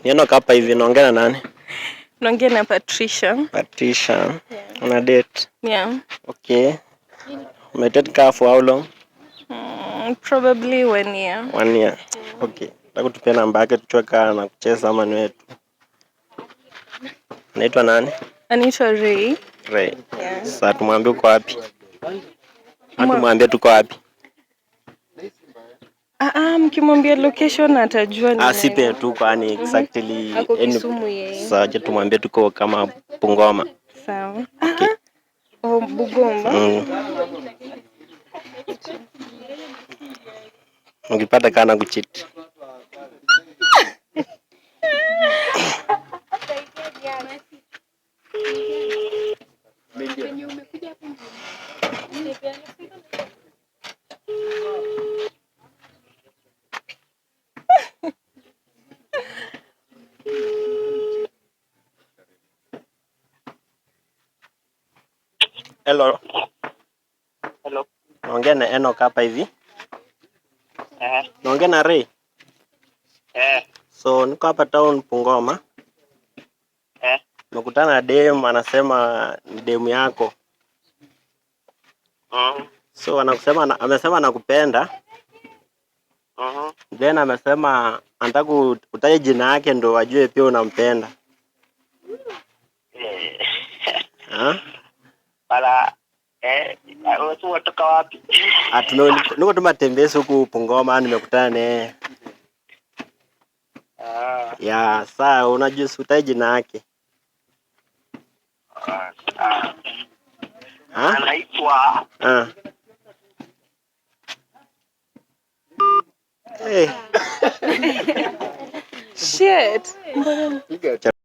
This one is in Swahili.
Nieno hapa hivi naongea na nani? Naongea na Patricia. Patricia. Yeah. Una date? Yeah. Okay. Umeted car for how long? Probably 1 year. 1 year. Okay. Nataka tupie namba yake tuchweka na kucheza ama ni wetu. Unaitwa nani? Anaitwa Ray. Ray. Yeah. Sasa tumwambie uko wapi? Tumwambie tuko wapi? Mkimwambia location atajua ni. Sipe tu kwani exactly Ako Kisumu yeye. Sasa tumwambie tuko kama Bungoma. Sawa. Okay. Bungoma. Ungepata kana kucheat. Hello. Hello. Naongea na Enoch hapa hivi. Naongea na Ray. So niko hapa town Bungoma. Nimekutana na dem anasema ni demu yako. So amesema anakupenda. Then amesema anataka utaje jina yake ndo ajue pia unampenda. Bala wewe unatoka wapi? Niko tu matembezi huku Bungoma nimekutana naye. Ya, saa unajua utaje jina yake. Anaitwa Shit.